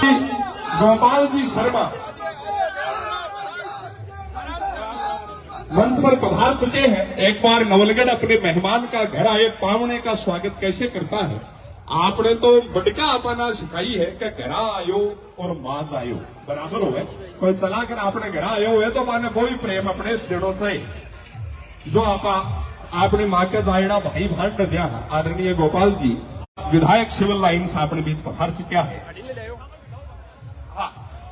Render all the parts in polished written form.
गोपाल जी शर्मा मंच पर पधार चुके हैं। एक बार नवलगढ़ अपने मेहमान का घर आए पावने का स्वागत कैसे करता है। आपने तो बड़का अपना सिखाई है कि घर आयो और माज आयो बराबर हो गए। कोई चला कर आपने घर आयो है तो माने वो ही प्रेम अपने देना चाहिए जो आपने माँ के जायड़ा भाई भांड दिया है। आदरणीय गोपाल जी विधायक सिविल लाइन्स अपने बीच पधार चुका है।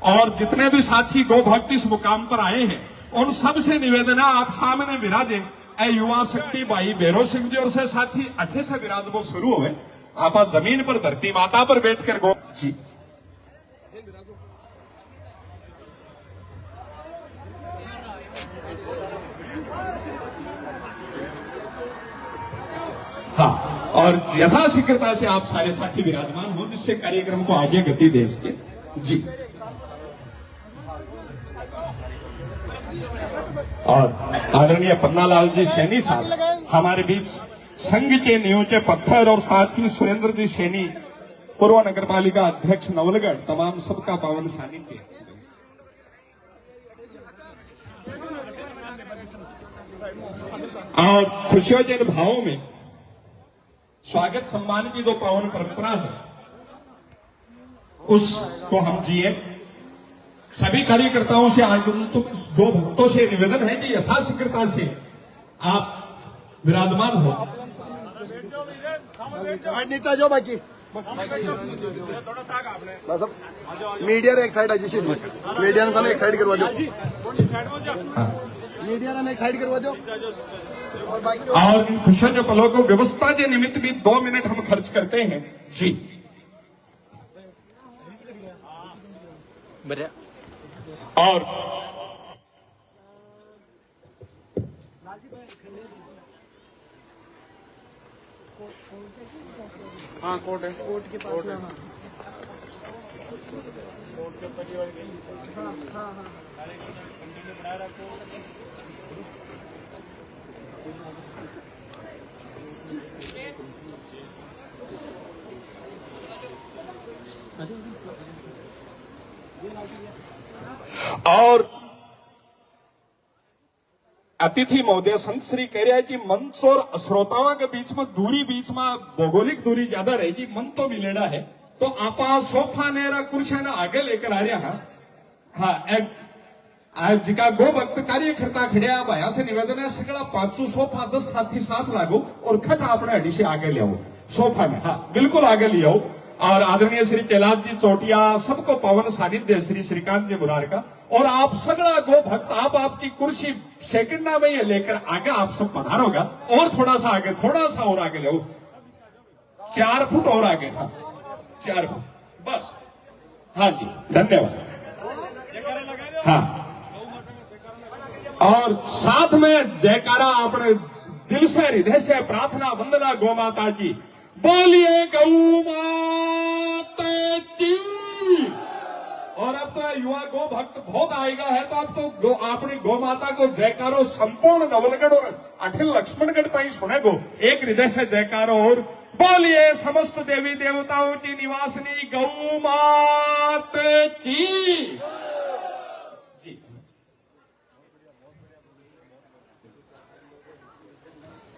और जितने भी साथी गो भक्त इस मुकाम पर आए हैं उन सबसे निवेदन है आप सामने विराजे युवा शक्ति भाई भैरव सिंह जी और से साथी अठे से विराज वो शुरू हुए। आप जमीन पर धरती माता पर बैठकर गो जी हाँ, और यथाशीघ्रता से आप सारे साथी विराजमान हो जिससे कार्यक्रम को आगे गति दे सके जी। और आदरणीय पन्नालाल जी सैनी साहब हमारे बीच संघ के नींव के पत्थर और साथ ही सुरेंद्र जी सैनी पूर्व नगर पालिका अध्यक्ष नवलगढ़ तमाम सबका पावन सानिध्य। और खुशियों के भावों में स्वागत सम्मान की जो पावन परंपरा है उसको हम जिए। सभी कार्यकर्ताओं से आज तो दो भक्तों से निवेदन है कि यथाशीघ्रता से आप विराजमान हो। नीचा जो बाकी मीडिया एक साइड आज मीडिया ने एक साइड करवा दो मीडिया ने एक साइड करवा दो। और इन खुशियों के पलों को व्यवस्था के निमित्त भी 2 मिनट हम खर्च करते हैं जी। और हाँ कोर्ट है कोर्ट के पास कोर्ट के परिवार और अतिथि महोदय संत श्री कह रहा है कि मंच और श्रोताओं के बीच में भौगोलिक दूरी ज्यादा रहेगी। मन तो मिलेगा है तो आप सोफा ने कुर्सियां ना आगे लेकर आ रहा हाँ जिका गो भक्त कार्यकर्ता खड़िया भाया से निवेदन है सगड़ा 500 सोफा 10 साथी साथ लागो और खट अपने अड़ी से आगे ले आओ सोफा में हाँ बिल्कुल आगे ले आओ। और आदरणीय श्री कैलाश जी चोटिया सबको पावन सानिध्य श्री श्रीकांत जी मुरार का और आप सगड़ा गो भक्त आप आपकी कुर्सी सेकंडा में ये लेकर आगे आप सब पधारोगा और थोड़ा सा और आगे ले 4 फुट और आगे था 4 फुट बस हाँ जी धन्यवाद हाँ। और साथ में जयकारा अपने दिल से हृदय से प्रार्थना वंदना गौ माता की बोलिए गौ माता की। और अब तो युवा गो भक्त बहुत आएगा है तो अब तो आपने गौ माता को जयकारो संपूर्ण नवलगढ़ और अखिल लक्ष्मणगढ़ ताई सुनेगो एक हृदय से जयकारो और बोलिए समस्त देवी देवताओं की निवासनी गौ माता की।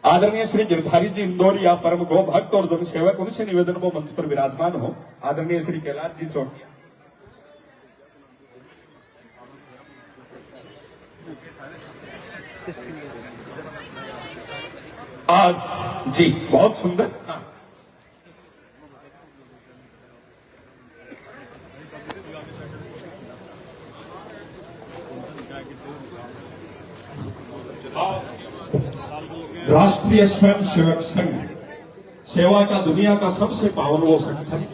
आदरणीय श्री गिरधारी जी इंदौर या परम गो भक्त और जनसेवक उनसे निवेदन वो मंच पर विराजमान हो। आदरणीय श्री कैलाश जी चोटिया जी बहुत सुंदर हाँ। राष्ट्रीय स्वयं सेवक संघ सेवा का दुनिया का सबसे पावन वो संगठन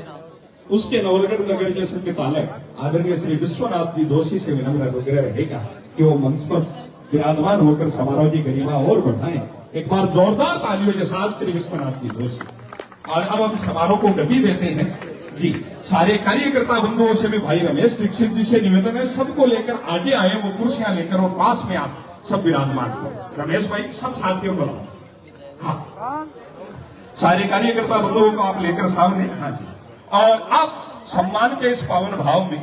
उसके नवलगढ़ नगर के संचालक आदरणीय श्री विश्वनाथ जी जोशी से विनम्र आग्रह रहेगा कि वो मंच पर विराजमान होकर समारोह की गरिमा और बढ़ाएं। एक बार जोरदार तालियों के साथ श्री विश्वनाथ जी जोशी। और अब हम समारोह को गति देते हैं जी। सारे कार्यकर्ता बंधुओं से भी भाई रमेश दीक्षित जी से निवेदन है सबको लेकर आगे आए वो कुर्सियां लेकर और पास में आप सब विराजमान हो। रमेश भाई सब साथियों को हाँ सारे कार्यकर्ता बंधुओं को आप लेकर सामने हाँ जी। और अब सम्मान के इस पावन भाव में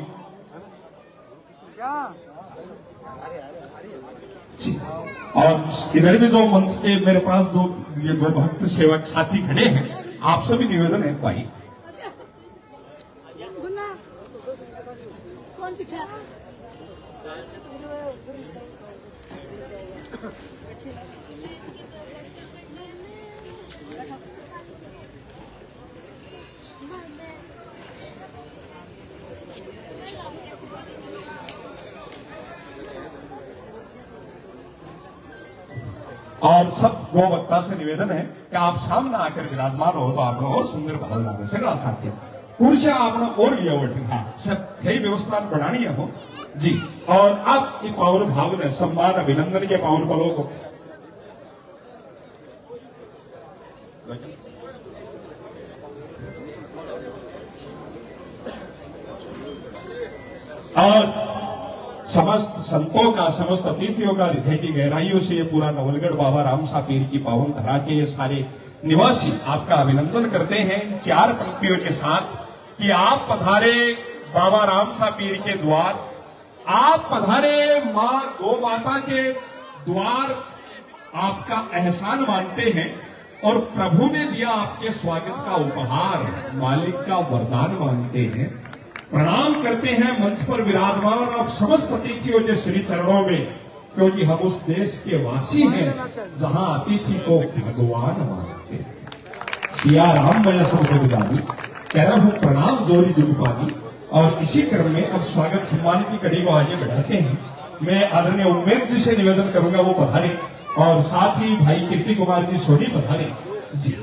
और इधर भी जो मंच के मेरे पास दो ये दो भक्त सेवक साथी खड़े हैं, आप सभी निवेदन है भाई कौन दिखा और सब गोवक्ता से निवेदन है कि आप सामने आकर विराजमान हो तो आपने और सुंदर भाव लागे सगड़ा साथी पुरुषा आपने और लिया उठा सब कई व्यवस्था बढ़ानी हो जी। और आप ये पावन भाव ने सम्मान अभिनंदन के पावन पलों को और समस्त संतों का समस्त अतिथियों का हृदय की गहराइयों से ये पूरा नवलगढ़ बाबा रामसा पीर की पावन धरा के ये सारे निवासी आपका अभिनंदन करते हैं चार पंक्तियों के साथ कि आप पधारे बाबा रामसा पीर के द्वार, आप पधारे मां गो माता के द्वार, आपका एहसान मानते हैं और प्रभु ने दिया आपके स्वागत का उपहार, मालिक का वरदान मानते हैं। प्रणाम करते हैं मंच पर विराजमान आप समस्त अतिथियों के श्री चरणों में, क्योंकि हम उस देश के वासी हैं जहां अतिथि को भगवान मानते हैं। सिया राम मैं सबदानी कह रहा हूं प्रणाम जोरी जुगपानी। और इसी क्रम में अब स्वागत सम्मान की कड़ी को आगे बढ़ाते हैं। मैं आदरणीय उम्मेद जी से निवेदन करूंगा वो पधारे और साथ ही भाई कीर्ति कुमार जी सोनी पधारे जी।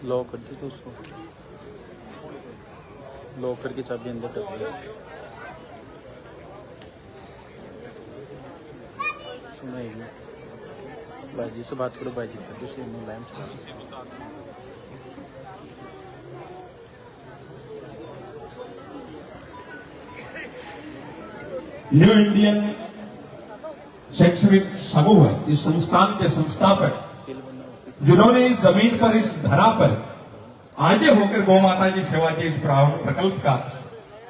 लॉक कर दी तो उसको लॉक करके चाबी अंदर कर दी। सुना ही नहीं, बाजी से बात करो, बाजी कर दूसरे लाइन से। न्यू इंडियन शैक्षणिक समूह है इस संस्थान के संस्थापक, जिन्होंने इस जमीन पर इस धरा पर आगे होकर गौ माता की सेवा के इस प्रकल्प का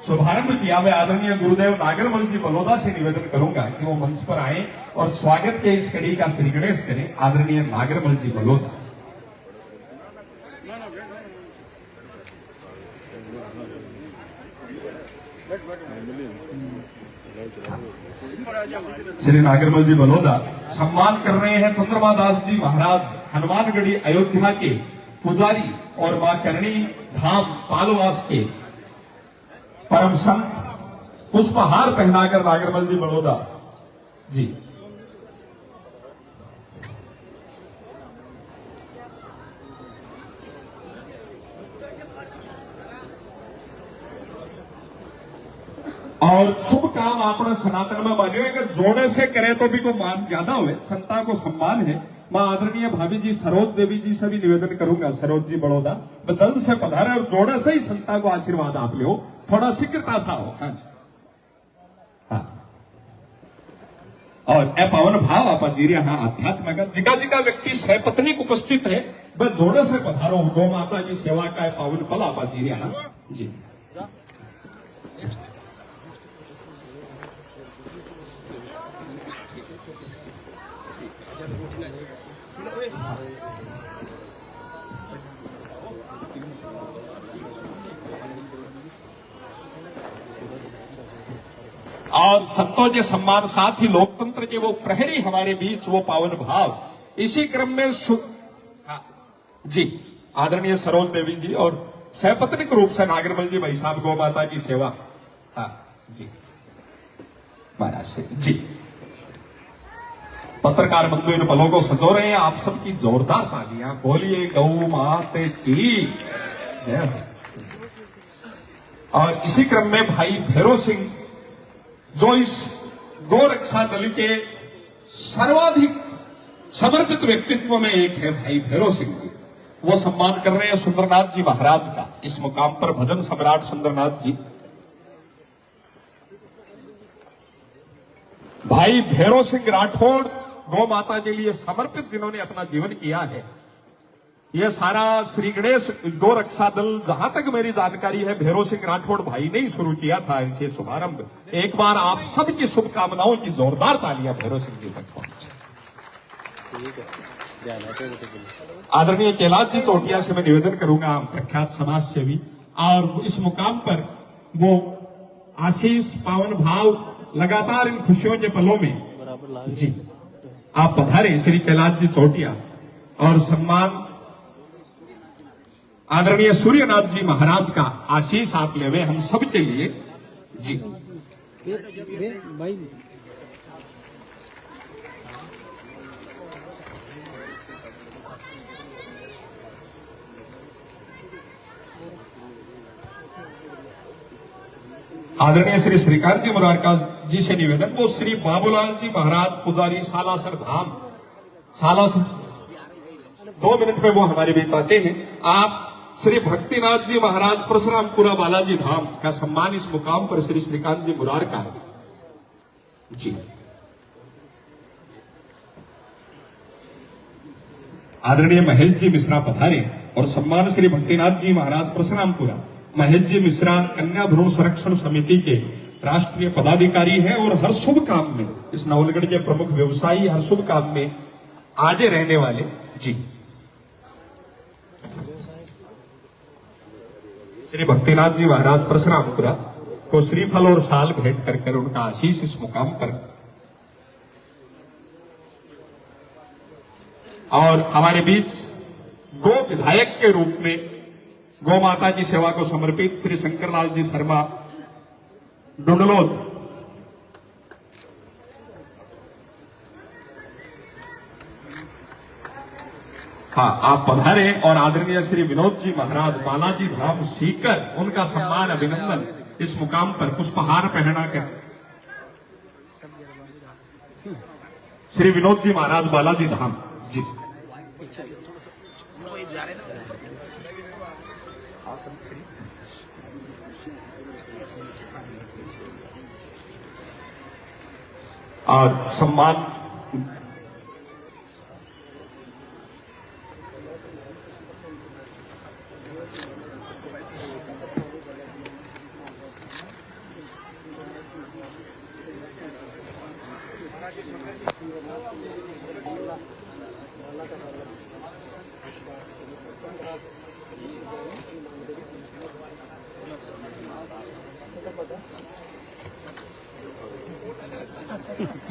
शुभारंभ किया। मैं आदरणीय गुरुदेव नागरमल जी बलोदा से निवेदन करूंगा कि वो मंच पर आए और स्वागत के इस कड़ी का श्री गणेश करें। आदरणीय नागरमल जी बलोदा। श्री नागरमल जी बलोदा सम्मान कर रहे हैं चंद्रमा दास जी महाराज, हनुमानगढ़ी अयोध्या के पुजारी और मां करणी धाम पालवास के परम संत, पुष्पहार पहनाकर नागरमल जी बड़ौदा जी। और शुभ काम आपने सनातन में मान्यो है कि जोड़े से करे तो भी को मान ज्यादा हुए, संता को सम्मान है। मां आदरणीय भाभी जी सरोज देवी जी से भी निवेदन करूंगा, सरोज जी बड़ौदा जल्द से पधारे और जोड़े से ही संता को आशीर्वाद आप लो, थोड़ा शीघ्रता सा हो। हाँ और ए पावन भाव आप जी हाँ अध्यात्म का जिका जिका व्यक्ति सहपत्नी उपस्थित है वह जोड़े से पधारो, गौ माता की सेवा का पावन पल आप जी हाँ जी। और संतों के सम्मान साथ ही लोकतंत्र के वो प्रहरी हमारे बीच वो पावन भाव, इसी क्रम में जी आदरणीय सरोज देवी जी और सहपत्निक रूप से नागरमल जी भाई साहब गौ माता की सेवा जी महाराज से जी। पत्रकार बंधु इन पलों को सजो रहे हैं, आप सबकी जोरदार तालियां, बोलिए गौ माता की जय। और इसी क्रम में भाई भैरव सिंह जो इस गौ रक्षा दल के सर्वाधिक समर्पित व्यक्तित्व में एक है, भाई भैरव सिंह जी, वो सम्मान कर रहे हैं सुंदरनाथ जी महाराज का। इस मुकाम पर भजन सम्राट सुंदरनाथ जी। भाई भैरव सिंह राठौड़ गौ माता के लिए समर्पित जिन्होंने अपना जीवन किया है, ये सारा श्री गणेश गौ रक्षा दल, जहां तक मेरी जानकारी है, भैरव सिंह राठौड़ भाई ने ही शुरू किया था इसे शुभारंभ। एक बार आप सबकी शुभकामनाओं की जोरदार तालियां भैरव सिंह जी तक पहुंचे। ठीक है, ध्यान है तो आदरणीय कैलाश जी चौटिया से मैं निवेदन करूंगा, प्रख्यात समाज सेवी, और इस मुकाम पर वो आशीष पावन भाव लगातार इन खुशियों के पलों में बराबर लाग जी आप पधारे श्री कैलाश जी चौटिया, और सम्मान आदरणीय सूर्यनाथ जी महाराज का आशीष आप लेवे हम सब के लिए जी। भाई आदरणीय श्री श्रीकांत जी मुरारका जी से निवेदन, वो श्री बाबूलाल जी महाराज पुजारी सालासर धाम, सालासर 2 मिनट में वो हमारे बीच आते हैं। आप श्री भक्तिनाथ जी महाराज परशुरामपुरा बालाजी धाम का सम्मान इस मुकाम पर श्री श्रीकांत जी मुरारका जी। आदरणीय महेश जी मिश्रा पधारे, और सम्मान श्री भक्तिनाथ जी महाराज परशुरामपुरा। महेश जी मिश्रा कन्या भ्रूण संरक्षण समिति के राष्ट्रीय पदाधिकारी हैं, और हर शुभ काम में, इस नवलगढ़ के प्रमुख व्यवसायी, हर शुभ काम में आगे रहने वाले जी। श्री भक्तिनाथ जी महाराज परशुरामपुरा को श्रीफल और साल भेंट कर उनका आशीष इस मुकाम पर, और हमारे बीच गो विधायक के रूप में गौ माता की सेवा को समर्पित श्री शंकरलाल जी शर्मा डुंडलोद, हाँ आप पधारे, और आदरणीय श्री विनोद जी महाराज बालाजी धाम सीकर, उनका सम्मान अभिनंदन इस मुकाम पर पुष्पहार पहना कर श्री विनोद जी महाराज बालाजी धाम जी। और सम्मान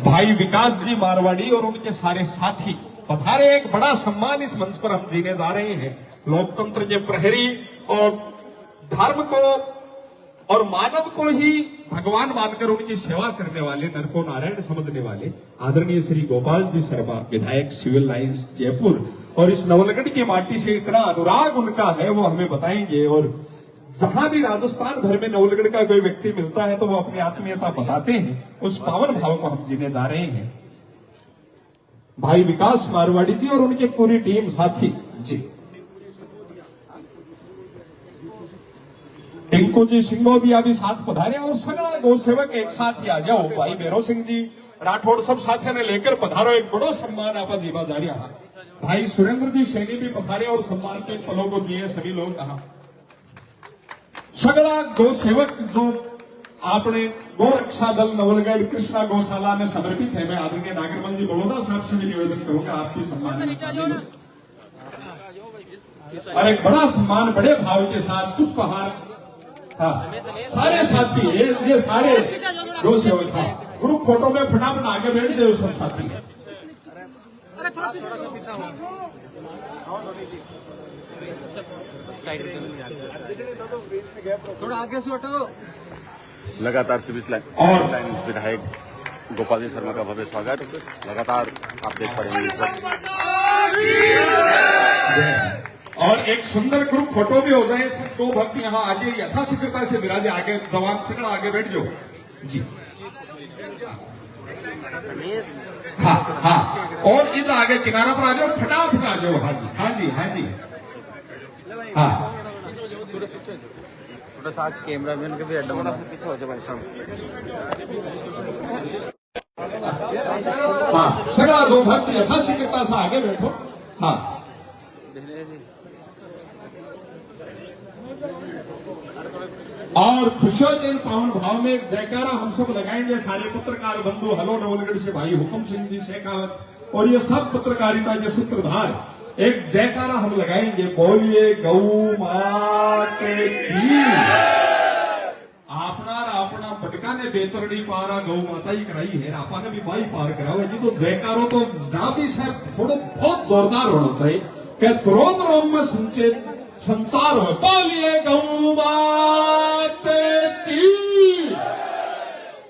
भाई विकास जी मारवाड़ी और उनके सारे साथी पधारे। एक बड़ा सम्मान इस मंच पर हम जीने जा रहे हैं। लोकतंत्र के प्रहरी और धर्म को और मानव को ही भगवान मानकर उनकी सेवा करने वाले, नर को नारायण समझने वाले आदरणीय श्री गोपाल जी शर्मा, विधायक सिविल लाइंस जयपुर, और इस नवलगढ़ की माटी से इतना अनुराग उनका है वो हमें बताएंगे। और जहां भी राजस्थान भर में नवलगढ़ का कोई व्यक्ति मिलता है तो वो अपनी आत्मीयता बताते हैं। उस पावन भाव को हम जीने जा रहे हैं। भाई विकास मारवाड़ी जी और उनकी पूरी टीम साथी जी, टिंकू जी सिंगो भी अभी साथ पधारे, और सगड़ा गौ सेवक एक साथ ही आ जाओ। भाई भैरव सिंह जी राठौड़ सब साथियों ने लेकर पधारो। एक बड़ो सम्मान आपा जीवा जा रहा। भाई सुरेंद्र जी सैनी भी पधारे और सम्मान के पलों को जिए सभी लोग कहा। सगड़ा गौ सेवक जो आपने गौ रक्षा दल नवलगढ़ कृष्णा गौशाला में समर्पित है, मैं आदरणीय नागरमल जी बड़ौदा साहब से भी निवेदन करूंगा आपकी सम्मान और एक बड़ा सम्मान बड़े भाव के साथ पुष्पहार। हाँ सारे साथी ये सारे गौ सेवक था। ग्रुप फोटो में फटाफट आगे बैठ जाए सब साथी। थोड़ा आगे से हटो। लगातार सिविल लाइन विधायक गोपाल जी शर्मा का भव्य स्वागत लगातार आप देख पा रहे हैं इस वक्त। और एक सुंदर ग्रुप फोटो भी हो जाए। दो भक्त यहाँ आगे यथाशीघ्रता से विराजे। आगे जवान सिकड़ा आगे बैठ जाओ जी। हाँ हाँ और इस आगे किनारा पर आ जाओ, फटाफट आ जाओ। हाँ जी हाँ जी हाँ जी हाँ। थोड़ा सा कैमरामैन के भी अड्डा से पीछे हो जाए भाई साहब। हाँ, सगळा दो भक्त यथाशीघ्रता से आगे बैठो। हाँ, और खुशियों के पावन भाव में एक जयकारा हम सब लगाएंगे, सारे पत्रकार बंधु। हलो नवलगढ़ से भाई हुकुम सिंह जी शेखावत और ये सब पत्रकारिता के सूत्रधार, एक जयकारा हम लगाएंगे, बोलिए गौ माते की। अपना भटका ने बेतरड़ी पारा गौ माता ही कराई है, आपा ने भी भाई पार करावे जी। तो जयकारो तो ना भी साहब थोड़ा बहुत जोरदार होना चाहिए कि रोम रोम में संचार हो। बोलिए गौ माते की।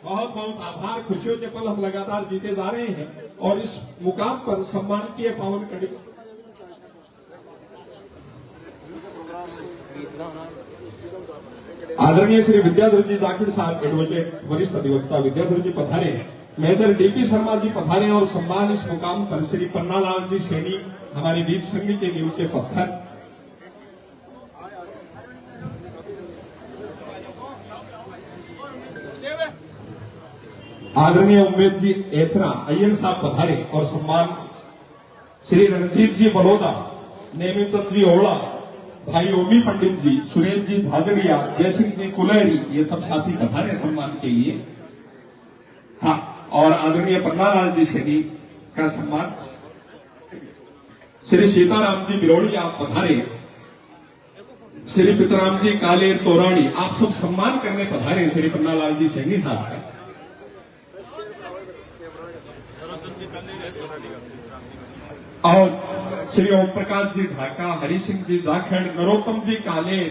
बहुत बहुत आभार। खुशियों के पल हम लगातार जीते जा रहे हैं और इस मुकाम पर सम्मान किए पावन कड़ी आदरणीय श्री विद्याधर जी जाकिर साहब एडवोकेट वरिष्ठ अधिवक्ता विद्याधर जी पधारे, मेजर डीपी शर्मा जी पधारे और सम्मान इस मुकाम पर श्री पन्नालाल जी सैनी हमारे बीच संघ के नींव के पत्थर। आदरणीय उम्मेद जी एचरा अय्यर साहब पधारे और सम्मान श्री रणजीत जी बड़ौदा, नेमीचंद जी ओवड़ा, भाई ओमी पंडित जी, सुरेश जी झाजड़िया, जयसिंह जी कुलहरी, ये सब साथी पधारे सम्मान के लिए। हाँ, और आदरणीय पन्नालाल जी सैनी का सम्मान श्री सीताराम जी बिरोड़ी आप पधारे, श्री पितराम जी काले चौराड़ी आप सब सम्मान करने पधारे श्री पन्नालाल जी सैनी साहब का। और श्री ओम प्रकाश जी ढाका, हरि सिंह जी जाखड़, नरोत्तम जी कालेर,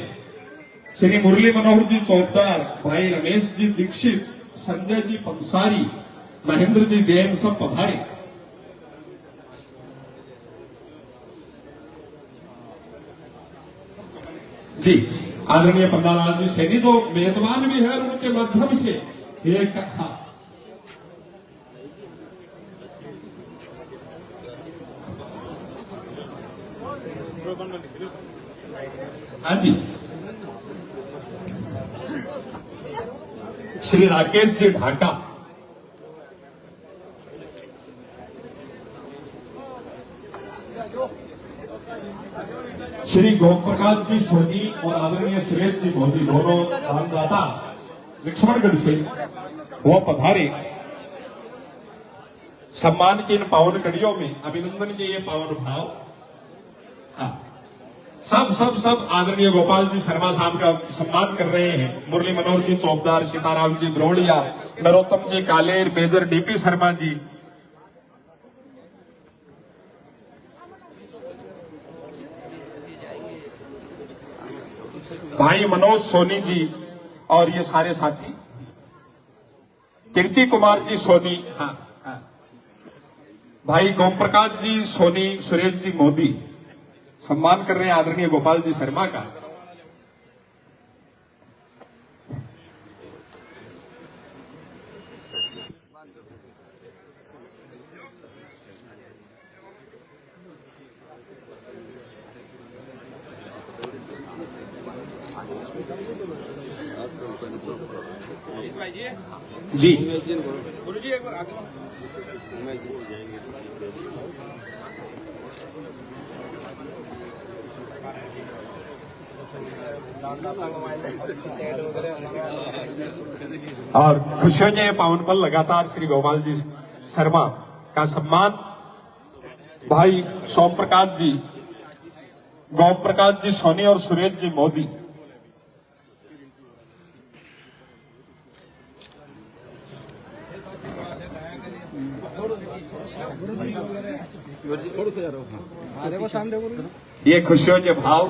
श्री मुरली मनोहर जी चौकदार, भाई रमेश जी दीक्षित, संजय जी पंसारी, महेंद्र जी जैन सब पधारे। जी आदरणीय पन्नालाल जी सैनी जो मेजबान भी है, उनके माध्यम से एक हाँ जी श्री राकेश जी ढाका, श्री गोप्रकाश जी सोनी और आदरणीय सुरेश जी मोदी दोनों दानदाता लक्ष्मणगढ़ से वो पधारे। सम्मान की इन पावन कड़ियों में अभिनंदन के ये पावन भाव। हाँ, सब आदरणीय गोपाल जी शर्मा साहब का सम्मान कर रहे हैं। मुरली मनोहर जी चौकदार, सीताराम जी ब्रोड़िया, नरोत्तम जी कालेर, मेजर डीपी शर्मा जी, भाई मनोज सोनी जी और ये सारे साथी, कीर्ति कुमार जी सोनी, हाँ, भाई गोम प्रकाश जी सोनी, सुरेश जी मोदी सम्मान कर रहे हैं आदरणीय गोपाल जी शर्मा का। जी गुरु जी एक बार आगे और खुशियों के पावन पल लगातार श्री गोपाल जी शर्मा का सम्मान भाई सोम प्रकाश जी, गोम प्रकाश जी सोनी और सुरेश जी मोदी। ये खुशियों के भाव।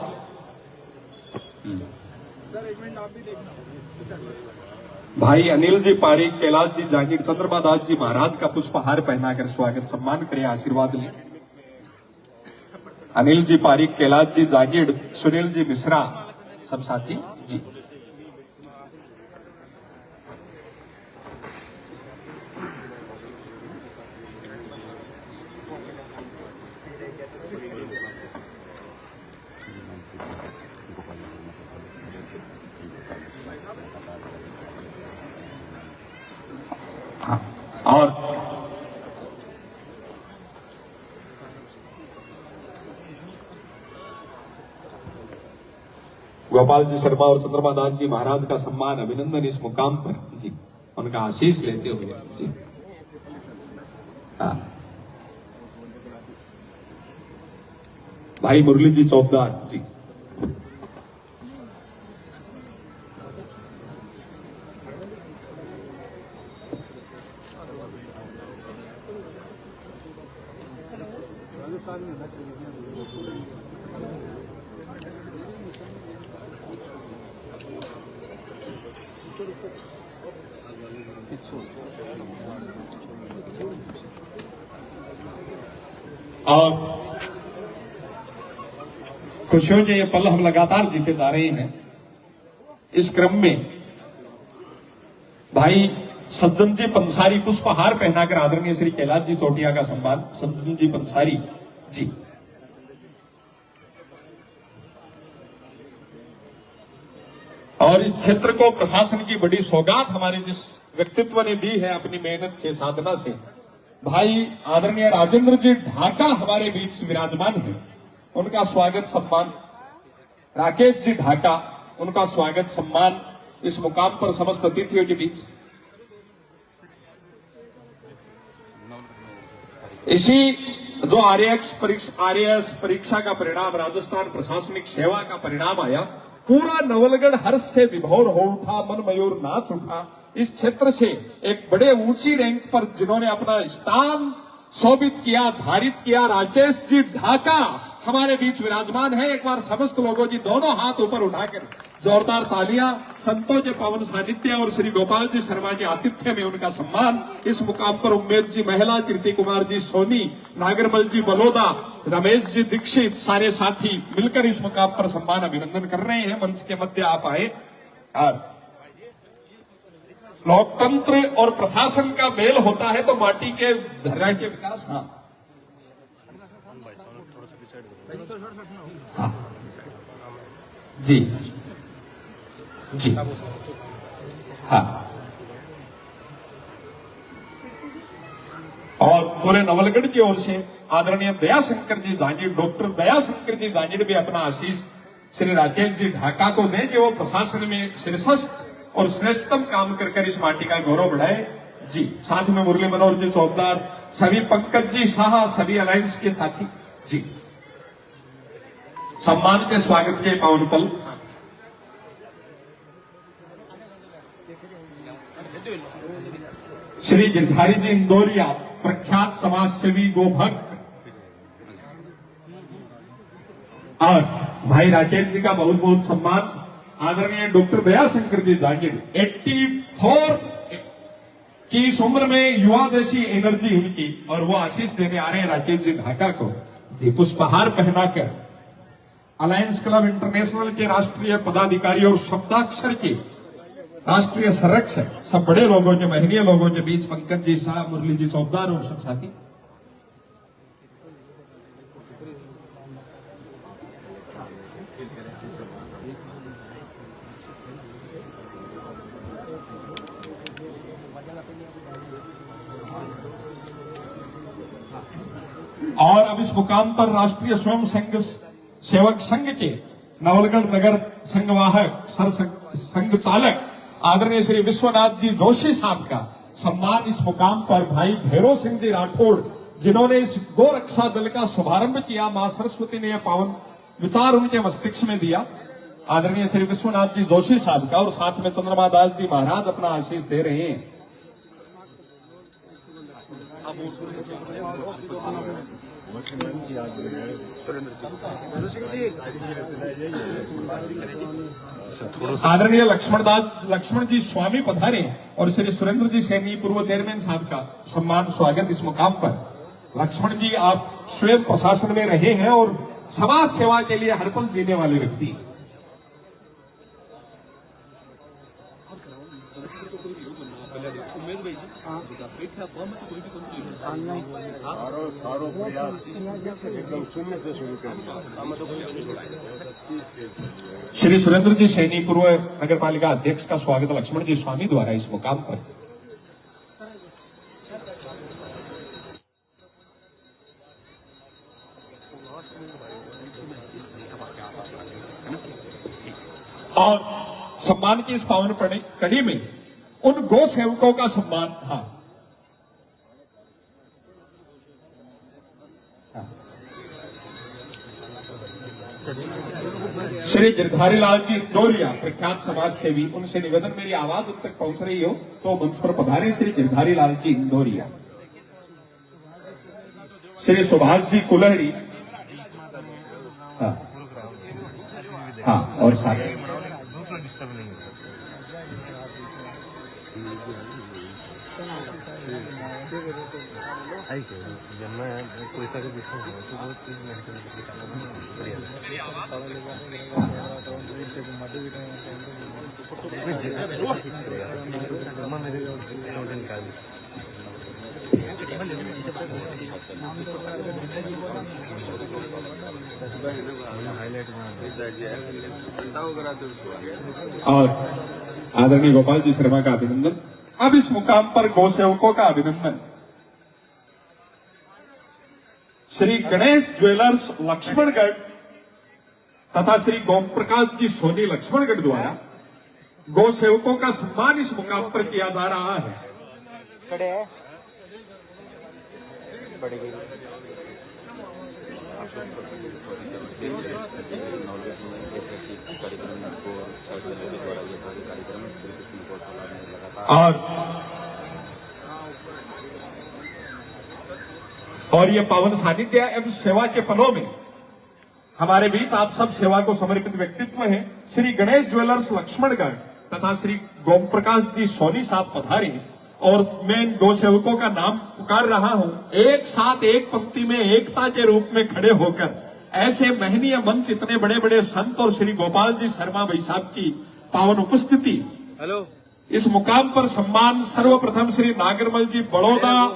भाई अनिल जी पारिक, कैलाश जी जागीर, चंद्रमा दास जी महाराज का पुष्पहार पहनाकर स्वागत सम्मान करें, आशीर्वाद लें। अनिल जी पारिक, कैलाश जी जागीर, सुनील जी मिश्रा सब साथी जी। और गोपाल जी शर्मा और चंद्रमा दास जी महाराज का सम्मान अभिनंदन इस मुकाम पर जी, उनका आशीष लेते हुए जी। हाँ। भाई मुरली जी चौबदार जी। और खुशियों के ये पल हम लगातार जीते जा रहे हैं। इस क्रम में भाई सज्जन जी पंसारी पुष्पहार पहनाकर आदरणीय श्री कैलाश जी चौटिया का सम्मान, सज्जन जी पंसारी जी। और इस क्षेत्र को प्रशासन की बड़ी सौगात हमारे जिस व्यक्तित्व ने दी है अपनी मेहनत से, साधना से, भाई आदरणीय राजेंद्र जी ढाका हमारे बीच विराजमान है, उनका स्वागत सम्मान। राकेश जी ढाका, उनका स्वागत सम्मान इस मुकाम पर समस्त अतिथियों के बीच। इसी जो आरएएस परीक्षा का परिणाम, राजस्थान प्रशासनिक सेवा का परिणाम आया, पूरा नवलगढ़ हर्ष से विभोर हो उठा, मन मयूर नाच उठा। इस क्षेत्र से एक बड़े ऊंची रैंक पर जिन्होंने अपना स्थान शोभित किया, धारित किया, राकेश जी ढाका हमारे बीच विराजमान है। एक बार समस्त लोगों की दोनों हाथ ऊपर उठाकर जोरदार तालियां। संतों के पावन सानिध्य और श्री गोपाल जी शर्मा के आतिथ्य में उनका सम्मान। इस मुकाम पर उम्मेद जी महिला, कीर्ति कुमार जी सोनी, नागरमल जी बलोदा, रमेश जी दीक्षित, सारे साथी मिलकर इस मुकाम पर सम्मान अभिनंदन कर रहे हैं। मंच के मध्य आप आए। और लोकतंत्र और प्रशासन का मेल होता है तो माटी के धरा के विकास। हाँ जी जी हाँ। और पूरे नवलगढ़ की ओर से आदरणीय दयाशंकर जी जांगिड़, डॉक्टर दयाशंकर जी जांगिड़ भी अपना आशीष श्री राकेश जी ढाका को दें कि वो प्रशासन में शीर्षस्थ और श्रेष्ठतम काम कर इस माटी का गौरव बढ़ाए जी। साथ में मुरली मनोहर जी चौबदार, सभी पंकज जी शाह, सभी अलायंस के साथी जी। सम्मान के स्वागत के पावन पल। श्री गिरधारी जी इंदौरिया, प्रख्यात समाज सेवी, गोभक्त, और भाई राकेश जी का बहुत बहुत सम्मान। आदरणीय डॉक्टर दयाशंकर जी जांगिड़, 84 की इस उम्र में युवा जैसी एनर्जी उनकी, और वो आशीष देने आ रहे हैं राकेश जी ढाका को जी। पुष्पहार पहनाकर अलायंस क्लब इंटरनेशनल के राष्ट्रीय पदाधिकारी और शब्दाक्षर के राष्ट्रीय संरक्षक, सब बड़े लोगों के, महनीय लोगों के बीच पंकज जी शाह, मुरली जी चौबदार और सब साथी। और अब इस मुकाम पर राष्ट्रीय स्वयं सेवक संघ के नवलगढ़ नगर संघवाहक संघ चालक आदरणीय श्री विश्वनाथ जी जोशी साहब का सम्मान इस मुकाम पर भाई भैरव सिंह जी राठौड़, जिन्होंने इस गो रक्षा दल का शुभारंभ किया, मां सरस्वती ने यह पावन विचार उनके मस्तिष्क में दिया। आदरणीय श्री विश्वनाथ जी जोशी साहब का, और साथ में चंद्रमा दास जी महाराज अपना आशीष दे रहे हैं। आदरणीय लक्ष्मण जी स्वामी पधारे, और श्री सुरेंद्र जी सैनी पूर्व चेयरमैन साहब का सम्मान स्वागत इस मुकाम पर। लक्ष्मण जी, आप स्वयं प्रशासन में रहे हैं और समाज सेवा के लिए हर पल जीने वाले व्यक्ति। श्री सुरेंद्र जी सैनी पूर्व नगर पालिका अध्यक्ष का स्वागत लक्ष्मण जी स्वामी द्वारा इस मुकाम पर। और सम्मान की इस पावन कड़ी में उन गौ सेवकों का सम्मान था। श्री गिरधारी लाल जी इंदौरिया प्रख्यात समाज सेवी, उनसे निवेदन, मेरी आवाज उन तक पहुंच रही हो तो मंच पर पधारे श्री गिरधारी लाल जी इंदौरिया। श्री सुभाष जी कुलहरी, हाँ और साथ और आदरणीय गोपाल जी शर्मा का अभिनंदन। अब इस मुकाम पर गौ सेवकों का अभिनंदन श्री गणेश ज्वेलर्स लक्ष्मणगढ़ तथा श्री गोम प्रकाश जी सोनी लक्ष्मणगढ़ द्वारा गौ सेवकों का सम्मान इस मुकाम पर किया जा रहा है। खड़े हैं बड़े और ये पावन सानिध्य एवं सेवा के पलों में हमारे बीच आप सब सेवा को समर्पित व्यक्तित्व हैं। श्री गणेश ज्वेलर्स लक्ष्मणगढ़ तथा श्री गोम प्रकाश जी सोनी साहब पधारे और मैं इन गौ सेवकों का नाम पुकार रहा हूं। एक साथ एक पंक्ति में एकता के रूप में खड़े होकर ऐसे महनीय मंच, इतने बड़े बड़े संत और श्री गोपाल जी शर्मा भाई साहब की पावन उपस्थिति, हेलो इस मुकाम पर सम्मान सर्वप्रथम श्री नागरमल जी बड़ौदा,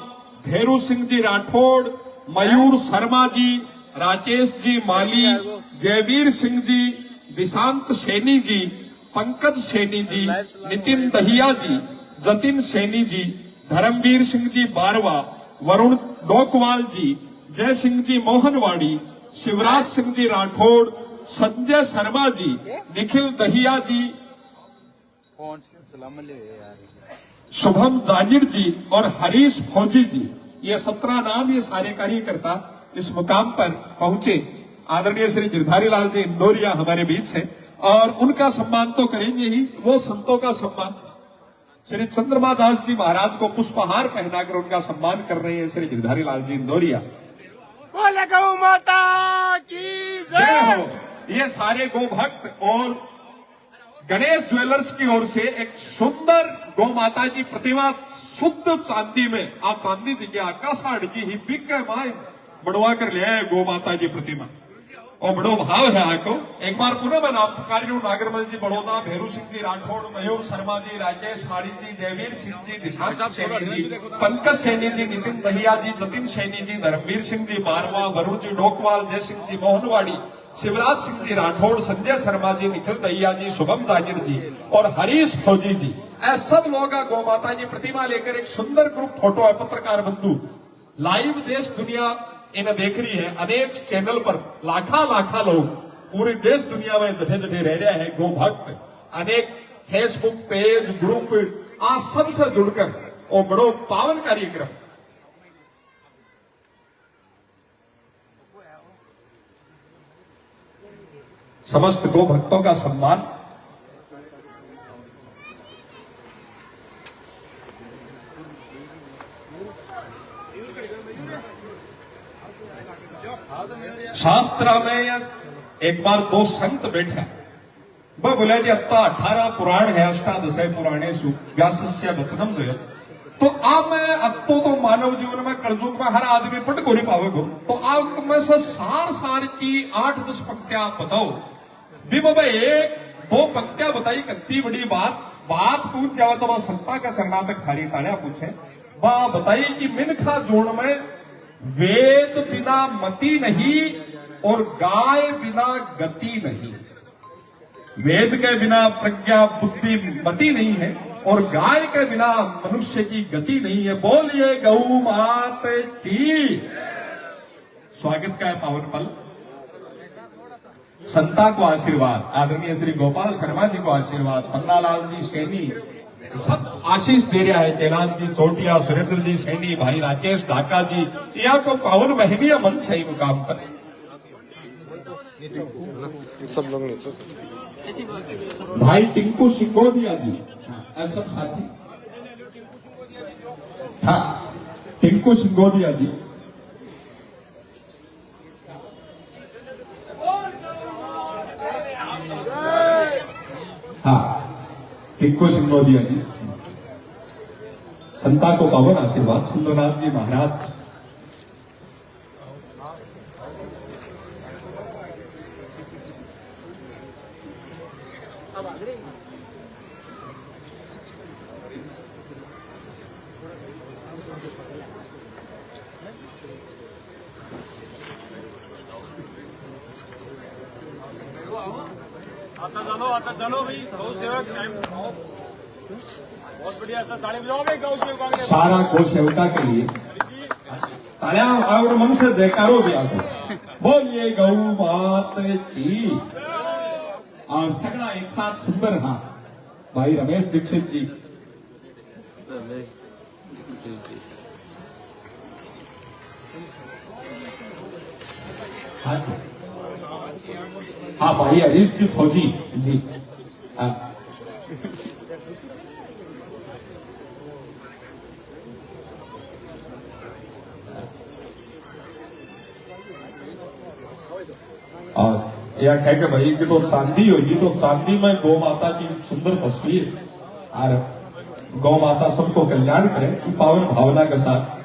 भेरू सिंह जी राठौड़, मयूर शर्मा जी, राकेश जी माली, जयवीर सिंह जी, दिशांत सैनी जी, पंकज सैनी जी, नितिन दहिया जी, जतिन सैनी जी, धर्मवीर सिंह जी बारवा, वरुण डोकवाल जी, जय सिंह जी मोहनवाड़ी, शिवराज सिंह जी राठौड़, संजय शर्मा जी, निखिल दहिया जी, शुभम जागिर जी और हरीश फौजी जी, ये 17 नाम, ये सारे कार्यकर्ता इस मुकाम पर पहुंचे। आदरणीय श्री गिरधारी लाल जी इंदौरिया हमारे बीच हैं और उनका सम्मान तो करेंगे ही, वो संतों का सम्मान श्री चंद्रमा दास जी महाराज को पुष्पहार पहनाकर उनका सम्मान कर रहे हैं श्री गिरधारी लाल जी इंदौरिया। बोले गौ माता की जय हो। ये सारे गो भक्त और गणेश ज्वेलर्स की ओर से एक सुंदर गौ माता की प्रतिमा शुद्ध चांदी में, आप चांदी जी की आकाशाड़ की ही बिक माए बढ़वा कर ले आए गौ माता की प्रतिमा और बड़ो भाव है आपको। एक बार पुनः मैं नाम पुकार रही हूँ। नागरमल जी बड़ौदा, भेरू सिंह जी राठौड़, मयूर शर्मा जी, राकेश माड़ी जी, जयवीर सिंह जी, दिशांत सैनी जी, पंकज सैनी जी, नितिन दहिया जी, जतिन सैनी जी, धर्मवीर सिंह जी बारवा, वरुण जी डोकवाल, जय सिंह जी मोहनवाड़ी, शिवराज सिंह जी राठौड़, संजय शर्मा जी, निखिल दहिया जी, शुभम जागिर जी और हरीश फौजी जी, ऐसे सब लोग गौ माता की प्रतिमा लेकर एक सुंदर ग्रुप फोटो है। पत्रकार बंधु लाइव देश दुनिया इन्हें देख रही है, अनेक चैनल पर लाखा लोग पूरे देश दुनिया में जठे जठे रह रहे हैं गो भक्त, अनेक फेसबुक पेज ग्रुप आप सबसे जुड़कर और बड़ो पावन कार्यक्रम समस्त गो भक्तों का सम्मान शास्त्र में एक बार दो संत बैठे, वह बोले जी अत्ता 18 पुराण है, अष्टादश पुराणे व्यासस्य वचनम दे। तो आप मैं अत्तो तो मानव जीवन में कलयुग में हर आदमी पट को नहीं पावेगा, तो आप में से सार की 8-10 पंक्तियां आप बताओ। भी बाबा एक दो पंक्तियां बताई, कितनी बड़ी बात पूछ जाओ तो वह संता का चरणा तक खाली ताड़िया पूछे। वह बताई कि मिनखा जोड़ में वेद बिना मति नहीं और गाय बिना गति नहीं। वेद के बिना प्रज्ञा बुद्धि मति नहीं है और गाय के बिना मनुष्य की गति नहीं है। बोलिए गौ मात की। स्वागत का है पावन पल। संता को आशीर्वाद, आदरणीय श्री गोपाल शर्मा जी को आशीर्वाद, पन्नालाल जी सैनी सब आशीष दे रहा है। कैलाश जी चोटिया, सुरेंद्र जी सैनी, भाई राकेश ढाका जी, यहाँ को पावन महीनिया मन सही मुकाम पर। सब लोग नीचे। भाई टिंकू सिंगोदिया जी, सब साथी, हाँ टिंकू सिंगोदिया जी, हाँ टिंकू सिंगोदिया जी, संता को पावन आशीर्वाद, सुंदरनाथ जी महाराज, आता चलो भाई, गौ सेवक टाइम बहुत बढ़िया। सर ताली बजाओ भाई गौ सेवका के। सारा गौ सेवका के लिए तालियां और मन से जयकारो भी आपको, बोलिए गौ मात की। और सगड़ा एक साथ सुंदर हाथ, भाई रमेश दीक्षित जी, रमेश जी हाँ जी, हाँ भाई हरीश जी फौजी जी, हाँ और यह कह के भाई कि तो चांदी होगी, तो चांदी में गौ माता की सुंदर तस्वीर, और गौ माता सबको कल्याण करे पावन भावना के साथ।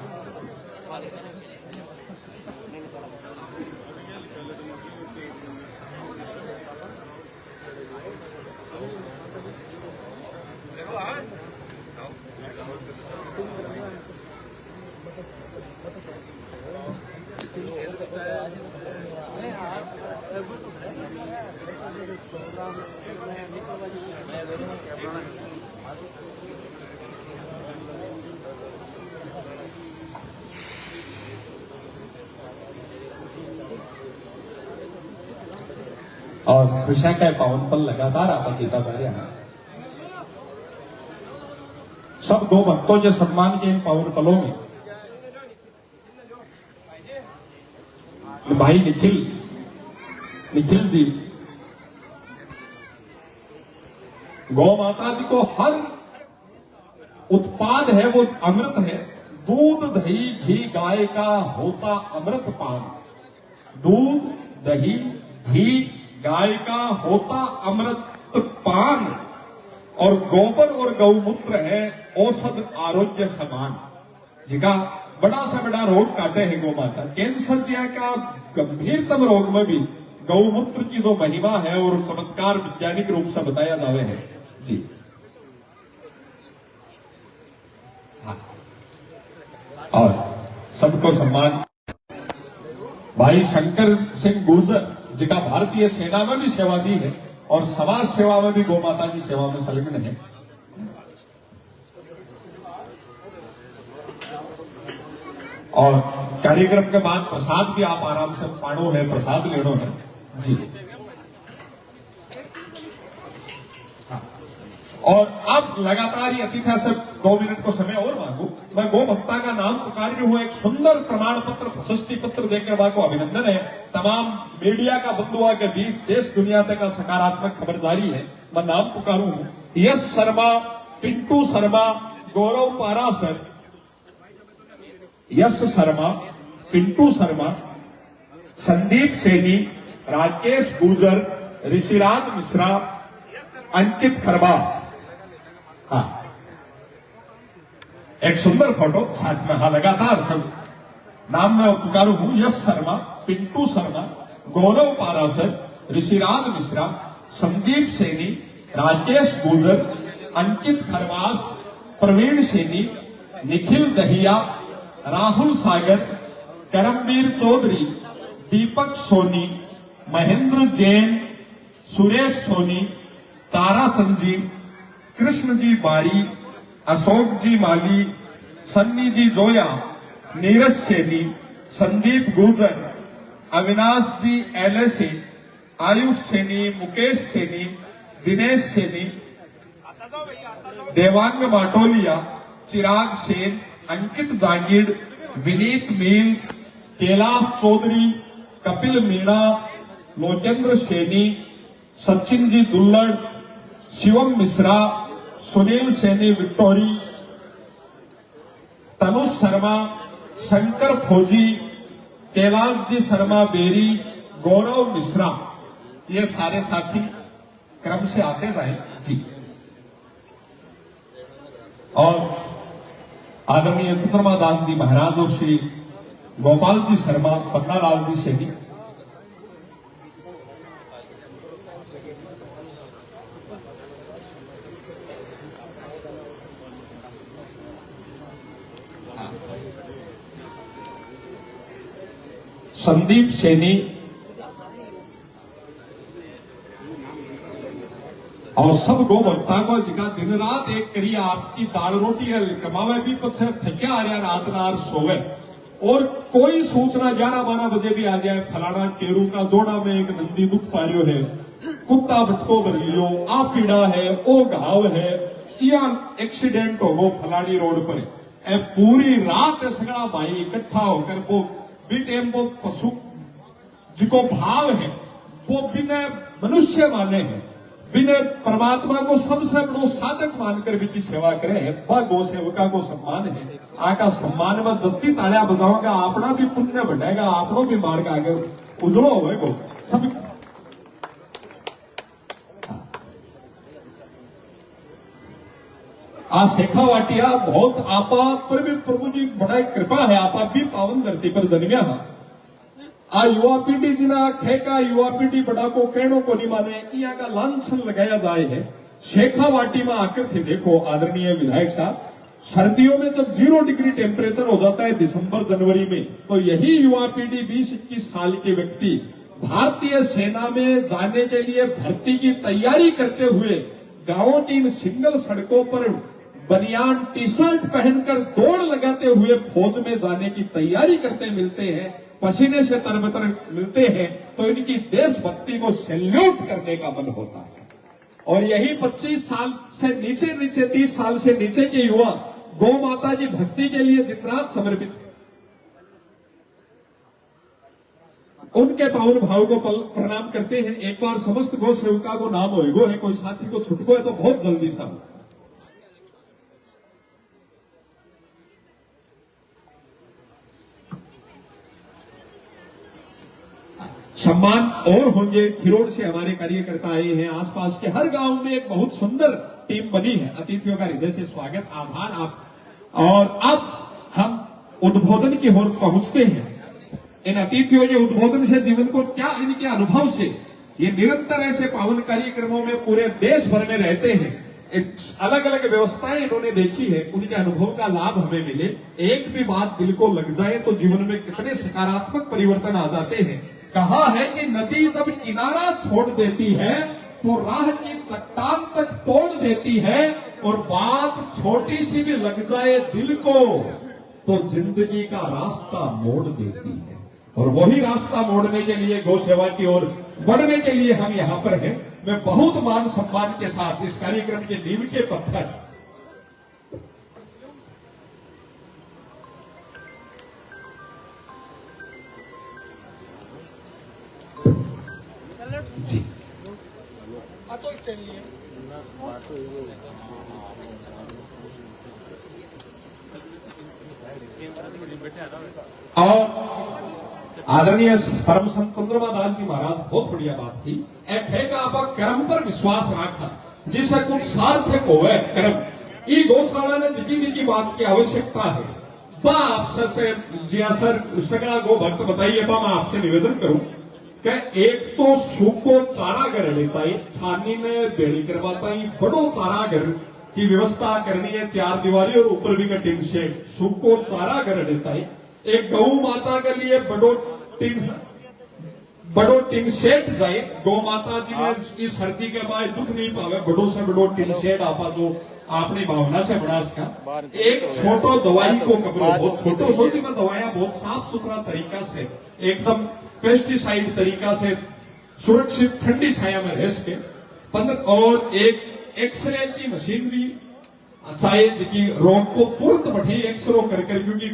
और खुशियां का पावन पल लगातार आप जीता जा रहा है। सब गो भक्तों के सम्मान के इन पावन पलों में भाई निखिल जी, गौ माता जी को हर उत्पाद है वो अमृत है। दूध दही घी गाय का होता अमृत पान, दूध दही घी गाय का होता अमृत पान, और गोबर और गौमूत्र है औषध आरोग्य समान। जिका बड़ा से बड़ा रोग काटे है गौ माता, कैंसर जिया का गंभीरतम रोग में भी गौमूत्र की जो महिमा है और चमत्कार वैज्ञानिक रूप से बताया जावे है जी। हाँ। और सबको सम्मान भाई शंकर सिंह गुर्जर जिका भारतीय सेना में भी सेवा दी है और समाज सेवा में भी गौ माता की सेवा में संलग्न है। और कार्यक्रम के बाद प्रसाद भी आप आराम से पानो है, प्रसाद लेनो है जी। हाँ। और अब लगातार ये अतिथि से 2 मिनट को समय और मांगू, मैं गौ भक्ता का नाम पुकार रही हूं। एक सुंदर प्रमाण पत्र, प्रशस्ति पत्र देकर बा को अभिनंदन है। तमाम मीडिया का बंधुआ के बीच देश दुनिया तक का सकारात्मक खबरदारी है। मैं नाम पुकारू हूं, यश शर्मा, पिंटू शर्मा, गौरव पारासर, यश शर्मा, पिंटू शर्मा, संदीप सैनी, राकेश गुजर, ऋषिराज मिश्रा, अंकित खरबास। हाँ, एक सुंदर फोटो साथ में। हाँ, लगातार सब नाम मैं पुकारू हूं, यश शर्मा, पिंटू शर्मा, गौरव पारासर, ऋषिराज मिश्रा, संदीप सैनी, राकेश गुजर, अंकित खरबास, प्रवीण सैनी, निखिल दहिया, राहुल सागर, करमवीर चौधरी, दीपक सोनी, महेंद्र जैन, सुरेश सोनी, ताराचंद जी, कृष्ण जी बारी, अशोक जी माली, सन्नी जी जोया, नीरज सैनी, संदीप गुर्जर, अविनाश जी एलएसी, आयुष सैनी, मुकेश सैनी, दिनेश सैनी, देवांग माटोलिया, चिराग सेन, अंकित जांगीर, विनीत मील, कैलाश चौधरी, कपिल मीणा, लोकेंद्र सैनी, सचिन जी दुल्लड़, शिवम मिश्रा, सुनील सैनी विक्टोरी, तनुष शर्मा, शंकर फौजी, कैलाश जी शर्मा बेरी, गौरव मिश्रा, ये सारे साथी क्रम से आते जाए जी। और आदरणीय चंद्रमा दास जी महाराज और श्री गोपाल जी शर्मा, पन्नालाल जी सैनी, संदीप सैनी और सब गो भक्ता को जिका दिन रात एक करिए आपकी दाल रोटी कमावे भी पछे थक्या आ रहा रात नार सोवे और कोई सूचना 11-12 बजे भी आ जाए फलाना केरू का जोड़ा में एक नंदी दुख पारियो है, कुत्ता भटको भर लियो, आ पीड़ा है, ओ घाव है, या एक्सीडेंट हो वो फलानी रोड पर। ए पूरी रात सगड़ा भाई इकट्ठा होकर वो बिटेम वो पशु जिको भाव है वो बिना मनुष्य माने हैं, बिना परमात्मा को सबसे बड़ो साधक मानकर भी की सेवा करे, वह गौ सेवका को सम्मान है। आका सम्मान में जत्ती तालियां बजाओगे अपना भी पुण्य बढ़ेगा, आपनो भी मार्ग आगे उजड़ो होगा सब। आ शेखावाटिया बहुत आपा पर भी प्रभु जी बड़ा कृपा है, आपा भी पावन धरती पर जन्मिया है। आ युवा पीढ़ी जिना खेका युवा पीढ़ी बड़ा को कहनो को नहीं माने, यहाँ का लांछन लगाया जाए है। शेखावाटी में आकर थे देखो आदरणीय विधायक साहब, सर्दियों में जब 0 डिग्री टेम्परेचर हो जाता है दिसंबर जनवरी में, तो यही युवा पीढ़ी 20-21 साल के व्यक्ति भारतीय सेना में जाने के लिए भर्ती की तैयारी करते हुए गांवों की इन सिंगल सड़कों पर बनियान टी शर्ट पहनकर दौड़ लगाते हुए फौज में जाने की तैयारी करते मिलते हैं, पसीने से तरबतर मिलते हैं, तो इनकी देशभक्ति को सैल्यूट करने का मन होता है। और यही 25 साल से नीचे 30 साल से नीचे के युवा गौ माता की भक्ति के लिए दिन रात समर्पित, उनके पावन भाव को प्रणाम करते हैं। एक बार समस्त गौ सेवका को नाम होएगो है, कोई साथी को छुटको है तो बहुत जल्दी सब सम्मान और होंगे। खिरोड़ से हमारे कार्यकर्ता आए हैं, आसपास के हर गांव में एक बहुत सुंदर टीम बनी है। अतिथियों का हृदय से स्वागत, आभार आप। और अब हम उद्बोधन की ओर पहुंचते हैं। इन अतिथियों के उद्बोधन से जीवन को क्या, इनके अनुभव से, ये निरंतर ऐसे पावन कार्यक्रमों में पूरे देश भर में रहते हैं, अलग अलग व्यवस्थाएं इन्होंने देखी है, उनके अनुभव का लाभ हमें मिले। एक भी बात दिल को लग जाए तो जीवन में कितने सकारात्मक परिवर्तन आ जाते हैं। कहा है कि नदी जब किनारा छोड़ देती है तो राह की चट्टान तक तोड़ देती है, और बात छोटी सी भी लग जाए दिल को तो जिंदगी का रास्ता मोड़ देती है। और वही रास्ता मोड़ने के लिए, गौ सेवा की ओर बढ़ने के लिए हम यहाँ पर हैं। मैं बहुत मान सम्मान के साथ इस कार्यक्रम के नींव के पत्थर जी और आदरणीय परम संत चंद्रमा दास जी महाराज बहुत बढ़िया बात थी। एक है कि आप कर्म पर विश्वास रखा, जिसे कुछ सार्थक होवे कर्म। ई गौशाला ने जिकी बात की आवश्यकता है, बा आपसे से जिया सर सगड़ा गो भक्त बताइए, बा मैं आपसे निवेदन करूं कि एक तो सूखो चारा घर ले चाहिए, छानी ने बेड़ी करवाता ही बड़ो चारा घर की व्यवस्था करनी है, 4 दीवारी और ऊपर भी का टिन शेड, सूखो चारा घर ले चाहिए। एक गौ माता के लिए बड़ो टिन शेड जाए, गौ माता जी ने इस सर्दी के बाद दुख नहीं पावे, बड़ो से बड़ो टिन शेड आपा जो आपने भावना से बड़ा इसका एक छोटो दवाई को कपड़ो, बहुत छोटो सोची में दवाइयां बहुत साफ सुथरा तरीका से, एकदम पेस्टिसाइड तरीका से सुरक्षित ठंडी छाया में रह सके। और एक एक्सरे की मशीन भी चाहे कि रोग को तुरंत बैठे एक्सरो कर क्योंकि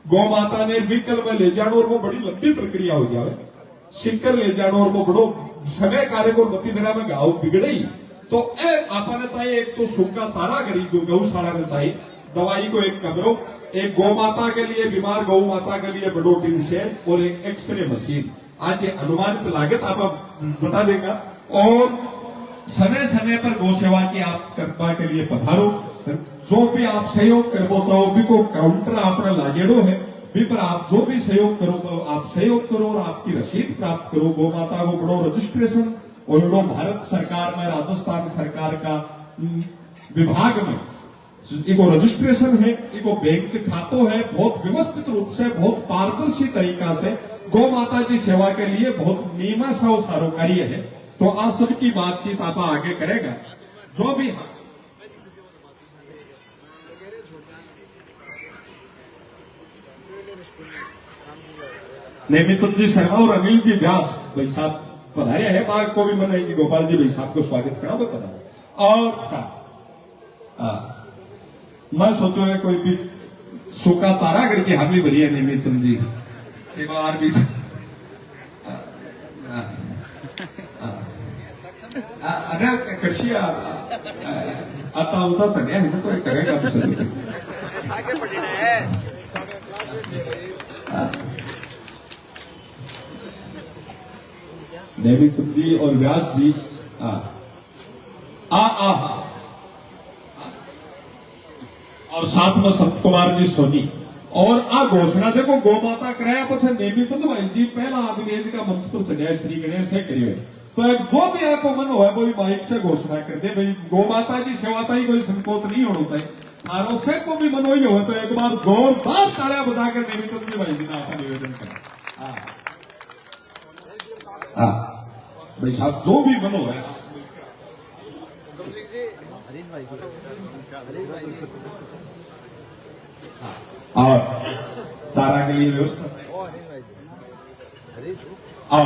गौ माता ने व्हीकल में ले जाना और वो बड़ी लंबी प्रक्रिया हो जाए, शिकर ले जाना और वो बड़ो समय कार्य को बत्ती दिना में गाँव बिगड़े ही तो आपने चाहिए एक तो सूखा चारा करी जो गौशाला में चाहिए, दवाई को एक कमरों, एक गौ माता के लिए बीमार गौ माता के लिए बड़ो टिन शेड और एक एक्सरे मशीन। आज ये अनुमानित लागत आप बता देगा और समय समय पर गौ सेवा की आप करवा के लिए पधारो। जो भी आप सहयोग करवो चाहो भी को काउंटर आपने लागेड़ो है भी पर आप जो भी सहयोग करो तो आप सहयोग करो और आपकी रसीद प्राप्त करो। गौ माता को बड़ो रजिस्ट्रेशन और बड़ो भारत सरकार में राजस्थान सरकार का विभाग में इको रजिस्ट्रेशन है, इको बैंक खातो है, बहुत व्यवस्थित रूप से बहुत पारदर्शी तरीका से गौ माता की सेवा के लिए बहुत नियमानुसार सारो कार्य है। तो आप सबकी बातचीत आप आगे करेगा जो भी नेमिचंद जी शर्मा और अनिल जी व्यास भाई साहब पधारे हैं। बाघ को भी मनाएंगे गोपाल जी भाई साहब को स्वागत करा पधारे। और मैं सोचो है कोई भी सूखा चारा करके हामी भरी है नेमिचंद जी के बार भी अरे कृषि आता उसा चढ़िया है ना तो करेगा तो नेमिचंद जी और व्यास जी और साथ में संत कुमार जी सोनी और आ घोषणा देखो गौ माता कराया पछे नेमिचंद भाई जी पहला अभिनेज का मंच पर चढ़िया श्री गणेश है करिए तो एक जो भी आपको मन हो कोई माइक से घोषणा कर दे भाई गौ माता की सेवा ही कोई संकोच नहीं होना चाहिए। थारो से को भी मन हो तो एक बार जोरदार तालियां बजाकर नेमिचंद जी भाई जी का आपका निवेदन करें। भाई साहब जो भी मन हो और चारा के लिए व्यवस्था और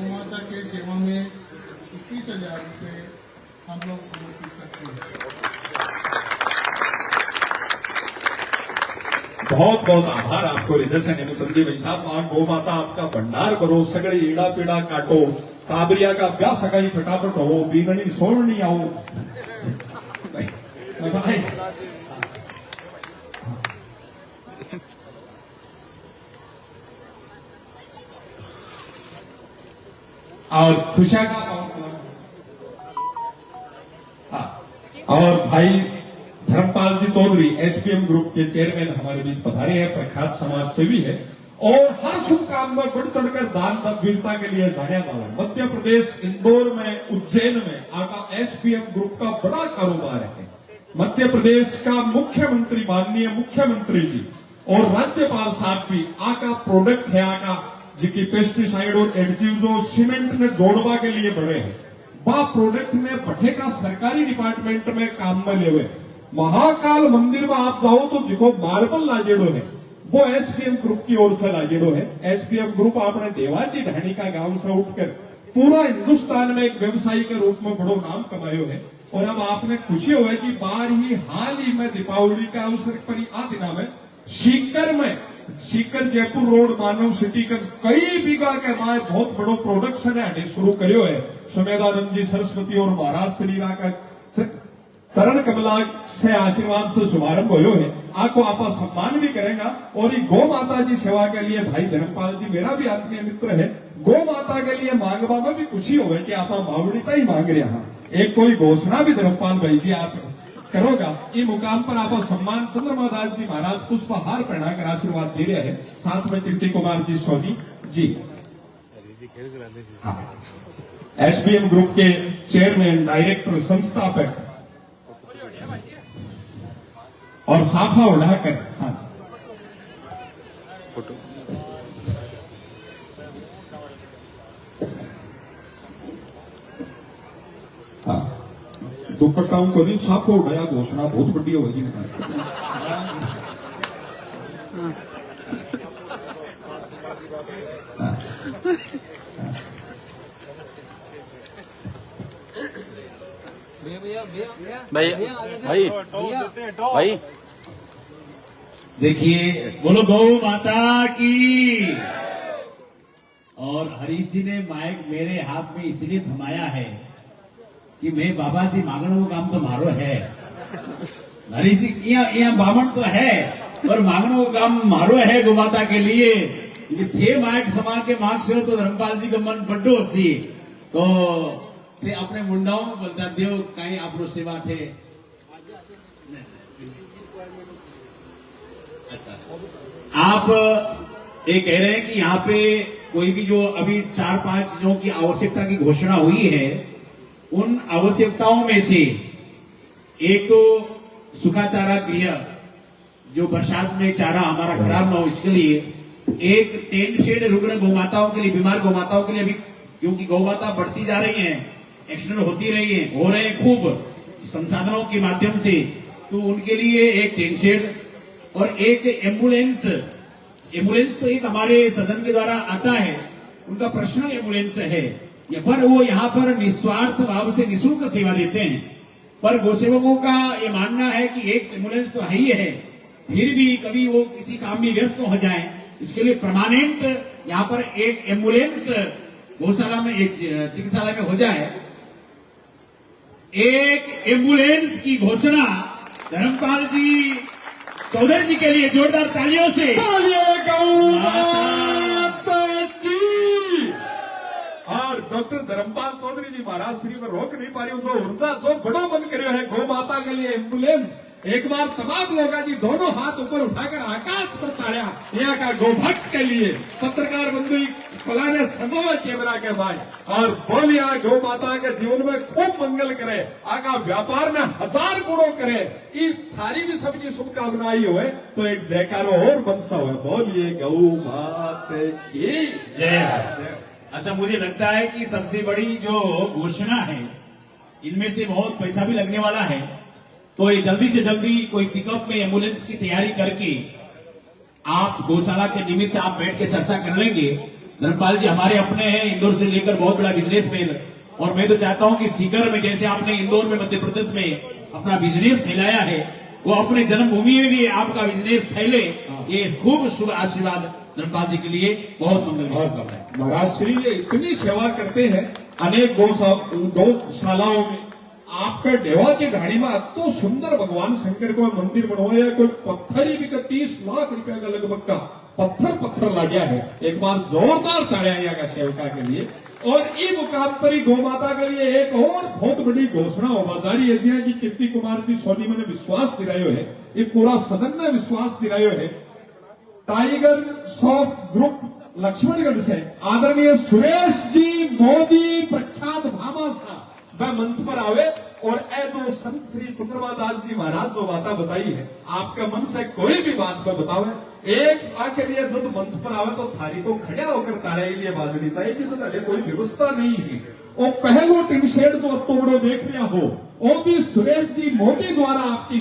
माता के सेवा में 21,000 रुपये हम लोग समर्पित करते हैं। बहुत बहुत आभार आपको हृदय से नेमिचंद जी भाई साहब। मां गौ माता आपका भंडार करो, सगड़े ईड़ा पीड़ा काटो, काबरिया का ब्याह सगाई फटाफट हो, बीगणी सोड़नी आओ भाई। और खुशिया का और भाई धर्मपाल जी चौधरी एसपीएम ग्रुप के चेयरमैन हमारे बीच पधारे हैं, प्रख्यात समाज सेवी है और हर शुभ काम में बढ़ चढ़कर दान वीरता के लिए जाना जाता है। मध्य प्रदेश इंदौर में उज्जैन में आका एसपीएम ग्रुप का बड़ा कारोबार है। मध्य प्रदेश का मुख्यमंत्री माननीय मुख्यमंत्री जी और राज्यपाल साहब भी आका प्रोडक्ट है आका जिनकी पेस्टिसाइड और एडजिव जो सीमेंट ने जोड़वा के लिए बढ़े हैं वह प्रोडक्ट ने भट्टे का सरकारी डिपार्टमेंट में काम में ले हुए। महाकाल मंदिर में आप जाओ तो जिको मार्बल लाजेड़ो है वो एसपीएम ग्रुप की ओर से लाजेड़ो है। एसपीएम ग्रुप आपने देवाजी ढाणी का गांव से उठकर पूरा हिंदुस्तान में एक व्यवसायी के रूप में बड़ो नाम कमायो है। और अब आपने खुशी हो है कि हाल ही में दीपावली का अवसर पर आ दिना में सीकर जयपुर रोड मानव सिटी का कई बीघा के माए बहुत बड़ो प्रोडक्शन है शुरू करियो है। सुमेधानंद जी सरस्वती और महाराज श्रीरा का चरण कमला से आशीर्वाद से शुभारंभ हो है। आपको आप सम्मान भी करेगा और ये गौ माता जी सेवा के लिए भाई धर्मपाल जी मेरा भी आत्मीय मित्र है। गौ माता के लिए मांगवा में भी खुशी हो कि आप मावड़ीता ही मांग रहे हैं। एक कोई घोषणा भी धर्मपाल भाई जी आप करोगा। ये मुकाम पर आप सम्मान चंद्रमा दास जी महाराज पुष्पहार पहनाकर आशीर्वाद दे रहे हैं। साथ में कीर्ति कुमार जी सोनी जी एसपीएम ग्रुप के चेयरमैन डायरेक्टर संस्थापक और साफा उड़ाकर फोटो दुपट्टाओं को नहीं साफो उड़ाया घोषणा बहुत बड़ी होगी भाई भाई भाई देखिए, बोलो गौ माता की। और हरीश जी ने माइक मेरे हाथ में इसलिए थमाया है कि मैं बाबा जी मांगने को काम तो मारो है। हरीश जी यहाँ बामण तो है और मांगने को काम मारो है गौ माता के लिए। ये थे माइक समान के मांग से तो धर्मपाल जी का मन बड्डो सी तो थे अपने मुंडाओं को बोलता देव कहीं आप लोग सेवा थे। अच्छा, आप ये कह रहे हैं कि यहाँ पे कोई भी जो अभी 4-5 चीजों की आवश्यकता की घोषणा हुई है, उन आवश्यकताओं में से एक तो सूखा चारा गृह, जो बरसात में चारा हमारा खराब ना हो इसके लिए, एक टेंट शेड रुग्ण गौमाताओं के लिए, बीमार गौमाताओं के लिए, अभी क्योंकि गौमाता बढ़ती जा रही हैं, एक्सीडेंट होती रही है, हो रहे हैं खूब संसाधनों के माध्यम से, तो उनके लिए एक टेंट शेड और एक एम्बुलेंस तो एक हमारे सदन के द्वारा आता है, उनका पर्सनल एम्बुलेंस है, पर वो यहाँ पर निस्वार्थ भाव से निःशुल्क सेवा देते हैं। पर गौसेवकों का ये मानना है कि एक एम्बुलेंस तो है ही है, फिर भी कभी वो किसी काम में व्यस्त हो जाए, इसके लिए परमानेंट यहाँ पर एक एम्बुलेंस गौशाला में, एक चिकित्सालय में हो जाए। एक एम्बुलेंस की घोषणा धर्मपाल जी चौधरी जी के लिए जोरदार तालियों से। और डॉक्टर धर्मपाल चौधरी जी महाराज श्री में रोक नहीं पा रही हूँ, ऊर्जा जो बड़ो मन करे है गौ माता के लिए एम्बुलेंस। एक बार तमाम लोग जी दोनों हाथ ऊपर उठाकर आकाश पर ताड़ा यहाँ का गौभक्त के लिए। पत्रकार बंधु फलाने सगोवे कैमरा के भाई और बोलिया गौ माता के जीवन में खूब मंगल करे, आका व्यापार में 1000 गुणों करे, ये थारी भी सबकी शुभकामनाएं हुए तो एक जयकारो और बनसा हुए। बोलिए गौ माता की जय। अच्छा, मुझे लगता है कि सबसे बड़ी जो घोषणा है, इनमें से बहुत पैसा भी लगने वाला है, तो ये जल्दी से जल्दी कोई पिकअप में एम्बुलेंस की तैयारी करके आप गौशाला के निमित्त आप बैठ के चर्चा कर लेंगे। धर्मपाल जी हमारे अपने हैं, इंदौर से लेकर बहुत बड़ा बिजनेसमैन, और मैं तो चाहता हूं कि सीकर में जैसे आपने इंदौर में मध्य प्रदेश में अपना बिजनेस फैलाया है, वो अपने जन्मभूमि में भी आपका बिजनेस फैले। ये खूब शुभ आशीर्वाद धर्मपाल जी के लिए, बहुत मंगल की शुभकामनाएं। महाराज श्री ये इतनी सेवा करते हैं अनेक गौशालाओं में। आपका डेवा की ढाणी में तो सुंदर भगवान शंकर को मंदिर बनवाया, कोई पत्थर ही भी 30 लाख रुपया का लगभग का पत्थर ला गया है। एक बार जोरदार ताड़ियां यहाँ का सेवका के लिए। और ये मुकाम पर ही गौ माता के लिए एक और बहुत बड़ी घोषणा होगा जारी है जी, कीर्ति कुमार जी सोनी मैंने विश्वास दिलायो है, ये पूरा सदन ने विश्वास दिलायो है। टाइगर सॉफ्ट ग्रुप लक्ष्मणगढ़ से आदरणीय सुरेश जी मोदी प्रख्यात भामा साहब वह मंच पर आवे और जो संत श्री चंद्रमा दास जी महाराज जो बातें बताई है, आपका मन से कोई भी बात पर बतावे, एक आके लिए जब मंच पर आवे तो थारी तो खड़ा होकर ताड़े लिए बाजनी चाहिए कि तो कोई व्यवस्था नहीं है। और पहलो टिन शेड जो अब तो बड़ो देख रहा हो, वो भी सुरेश जी मोदी द्वारा आपकी